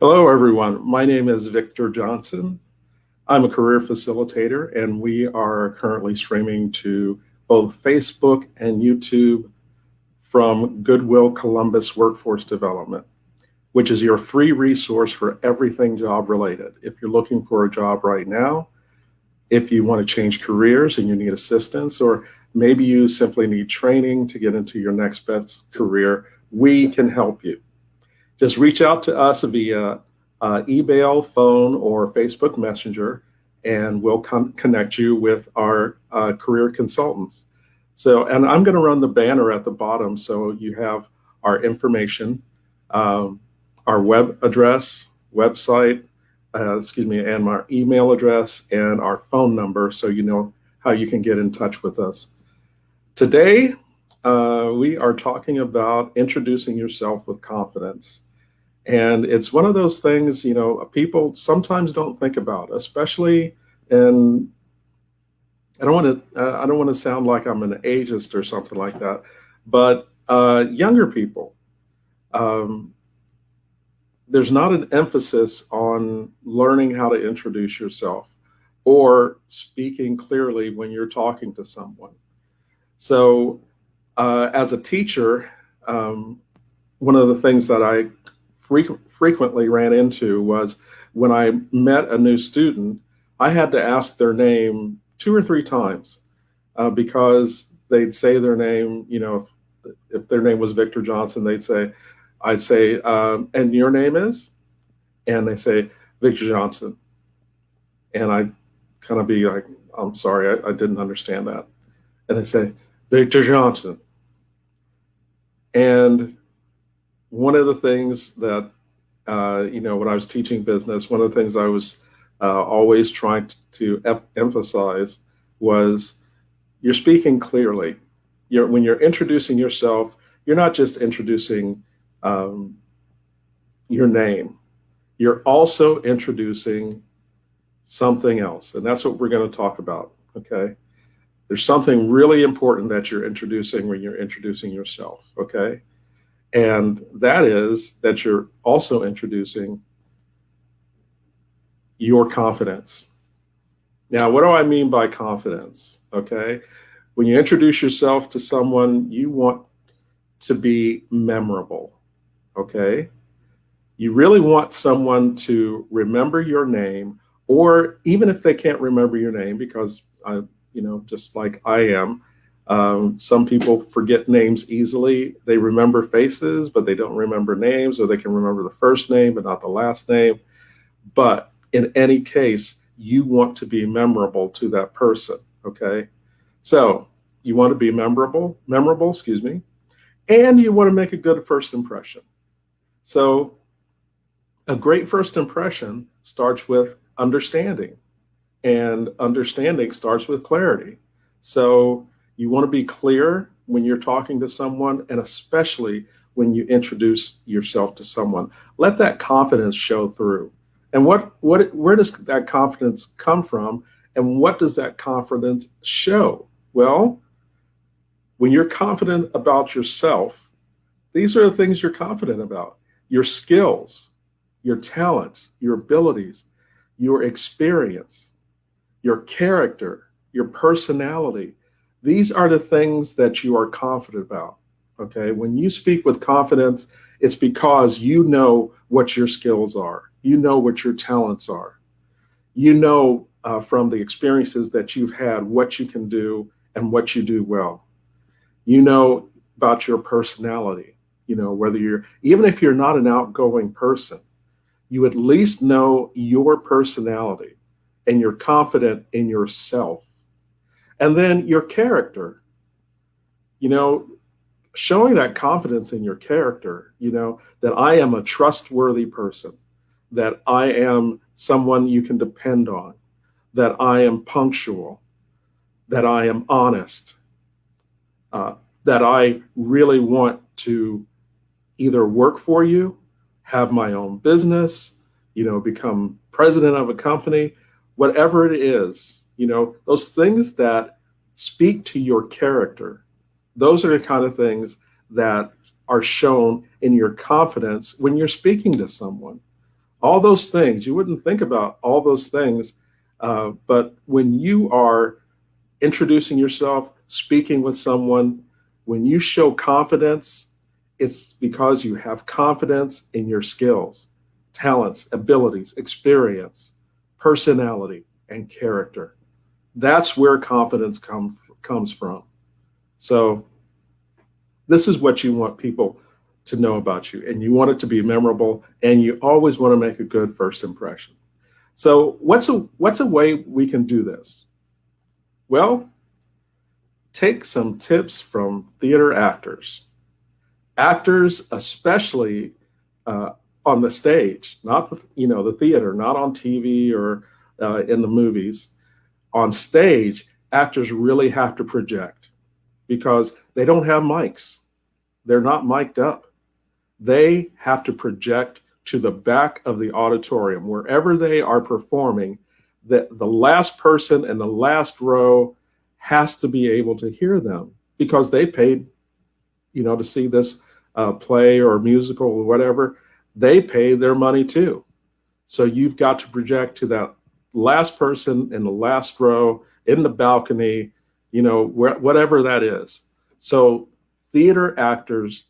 Hello, everyone. My name is Victor Johnson. I'm a career facilitator, and we are currently streaming to both Facebook and YouTube from Goodwill Columbus Workforce Development, which is your free resource for everything job related. If you're looking for a job right now, if you want to change careers and you need assistance, or maybe you simply need training to get into your next best career, we can help you. Just reach out to us via email, phone, or Facebook Messenger, and we'll connect you with our career consultants. So, and I'm going to run the banner at the bottom so you have our information, our web address, website, and our email address and our phone number so you know how you can get in touch with us. Today, we are talking about introducing yourself with confidence. And it's one of those things, people sometimes don't think about, especially in, I don't want to sound like I'm an ageist or something like that, but younger people, um, there's not an emphasis on learning how to introduce yourself or speaking clearly when you're talking to someone. So, as a teacher, one of the things that I frequently ran into was when I met a new student, I had to ask their name two or three times because they'd say their name, if their name was Victor Johnson, I'd say, and your name is? And they say, Victor Johnson. And I'd kind of be like, I'm sorry, I didn't understand that. And they say, Victor Johnson. And one of the things that, when I was teaching business, one of the things I was always trying to emphasize was you're speaking clearly. When you're introducing yourself, you're not just introducing your name, you're also introducing something else. And that's what we're going to talk about, okay? There's something really important that you're introducing when you're introducing yourself, okay? And that is that you're also introducing your confidence. Now, what do I mean by confidence? Okay. When you introduce yourself to someone, you want to be memorable. Okay. You really want someone to remember your name, or even if they can't remember your name, because just like I am, some people forget names easily. They remember faces, but they don't remember names, or they can remember the first name, but not the last name. But in any case, you want to be memorable to that person. Okay. So you want to be memorable, excuse me, and you want to make a good first impression. So a great first impression starts with understanding, and understanding starts with clarity. So you want to be clear when you're talking to someone, and especially when you introduce yourself to someone. Let that confidence show through. And where does that confidence come from? And what does that confidence show? Well, when you're confident about yourself, these are the things you're confident about: your skills, your talents, your abilities, your experience, your character, your personality. These are the things that you are confident about. Okay. When you speak with confidence, it's because you know what your skills are. You know what your talents are. You know from the experiences that you've had what you can do and what you do well. You know about your personality. Whether even if you're not an outgoing person, you at least know your personality and you're confident in yourself. And then your character, showing that confidence in your character, that I am a trustworthy person, that I am someone you can depend on, that I am punctual, that I am honest, that I really want to either work for you, have my own business, become president of a company, whatever it is, those things that speak to your character. Those are the kind of things that are shown in your confidence when you're speaking to someone. All those things, you wouldn't think about all those things. But when you are introducing yourself, speaking with someone, when you show confidence, it's because you have confidence in your skills, talents, abilities, experience, personality, and character. That's where confidence comes from. So, this is what you want people to know about you, and you want it to be memorable, and you always want to make a good first impression. So, what's a way we can do this? Well, take some tips from theater actors. Actors, especially on the stage, not the theater, not on TV or in the movies. On stage, actors really have to project because they don't have mics. They're not mic'd up. They have to project to the back of the auditorium, wherever they are performing, that the last person in the last row has to be able to hear them because they paid, to see this play or musical or whatever. They pay their money too. So you've got to project to that last person in the last row, in the balcony, whatever that is. So theater actors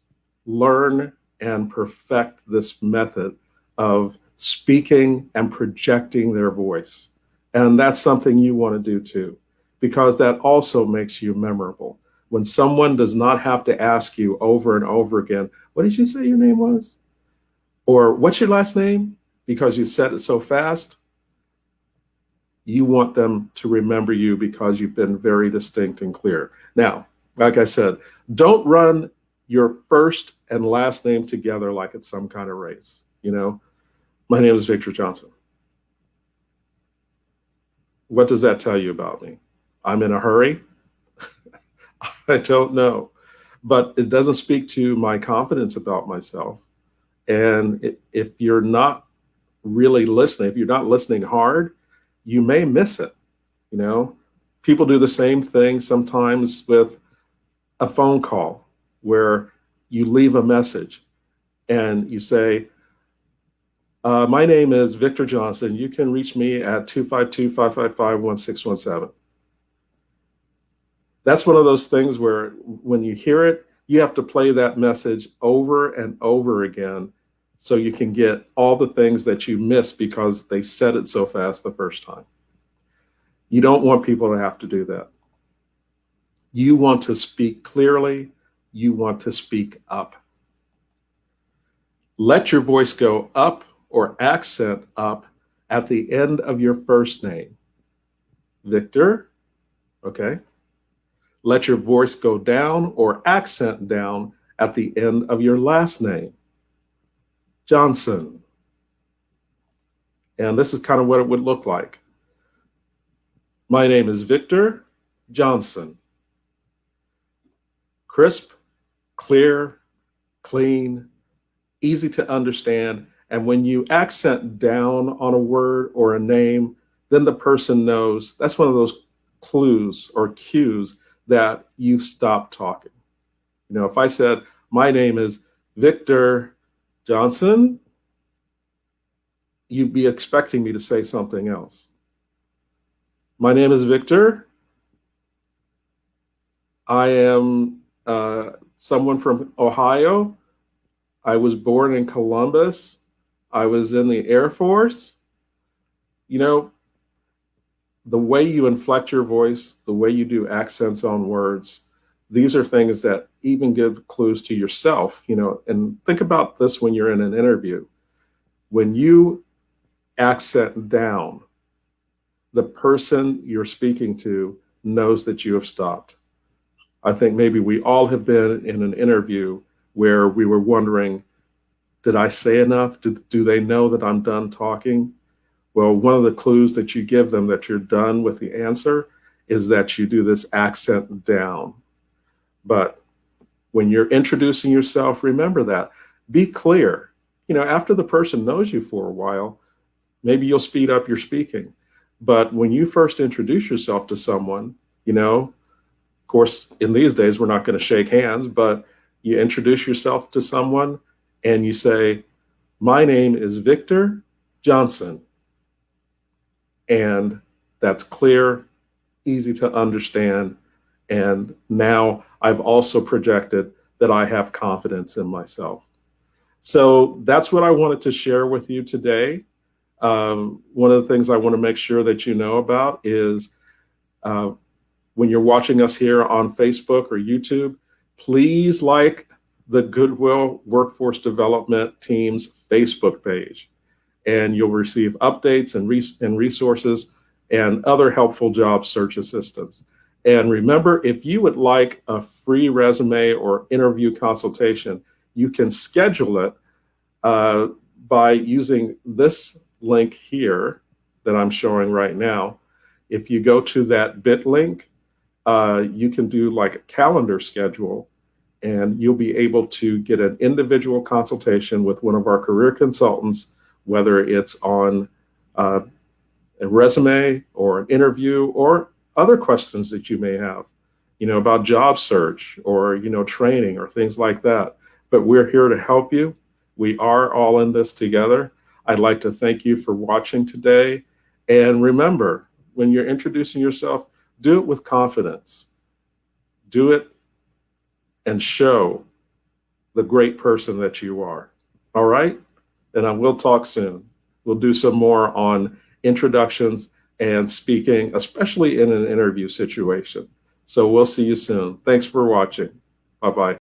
learn and perfect this method of speaking and projecting their voice. And that's something you want to do too, because that also makes you memorable. When someone does not have to ask you over and over again, what did you say your name was? Or what's your last name? Because you said it so fast. You want them to remember you because you've been very distinct and clear. Now, like I said, don't run your first and last name together like it's some kind of race. My name is Victor Johnson. What does that tell you about me? I'm in a hurry? I don't know. But it doesn't speak to my confidence about myself. And if you're not really listening, if you're not listening hard, you may miss it. People do the same thing sometimes with a phone call where you leave a message and you say, my name is Victor Johnson. You can reach me at 252-555-1617. That's one of those things where when you hear it, you have to play that message over and over again so you can get all the things that you missed because they said it so fast the first time. You don't want people to have to do that. You want to speak clearly. You want to speak up. Let your voice go up or accent up at the end of your first name. Victor, okay? Let your voice go down or accent down at the end of your last name. Johnson. And this is kind of what it would look like. My name is Victor Johnson. Crisp, clear, clean, easy to understand. And when you accent down on a word or a name, then the person knows. That's one of those clues or cues that you've stopped talking. If I said, my name is Victor Johnson, you'd be expecting me to say something else. My name is Victor. I am someone from Ohio. I was born in Columbus. I was in the Air Force. The way you inflect your voice, the way you do accents on words, these are things that even give clues to yourself, and think about this when you're in an interview. When you accent down, the person you're speaking to knows that you have stopped. I think maybe we all have been in an interview where we were wondering, did I say enough? Do they know that I'm done talking? Well, one of the clues that you give them that you're done with the answer is that you do this accent down. But when you're introducing yourself, remember that. Be clear. After the person knows you for a while, maybe you'll speed up your speaking. But when you first introduce yourself to someone, of course, in these days, we're not going to shake hands, but you introduce yourself to someone and you say, my name is Victor Johnson. And that's clear, easy to understand. And now I've also projected that I have confidence in myself. So that's what I wanted to share with you today. One of the things I want to make sure that you know about is when you're watching us here on Facebook or YouTube, please like the Goodwill Workforce Development Team's Facebook page, and you'll receive updates and resources and other helpful job search assistance. And remember, if you would like a free resume or interview consultation, you can schedule it by using this link here that I'm showing right now. If you go to that bit link, you can do like a calendar schedule, and you'll be able to get an individual consultation with one of our career consultants, whether it's on a resume or an interview or other questions that you may have, about job search or, training or things like that. But we're here to help you. We are all in this together. I'd like to thank you for watching today. And remember, when you're introducing yourself, do it with confidence. Do it and show the great person that you are. All right? And I will talk soon. We'll do some more on introductions and speaking, especially in an interview situation. So we'll see you soon. Thanks for watching. Bye-bye.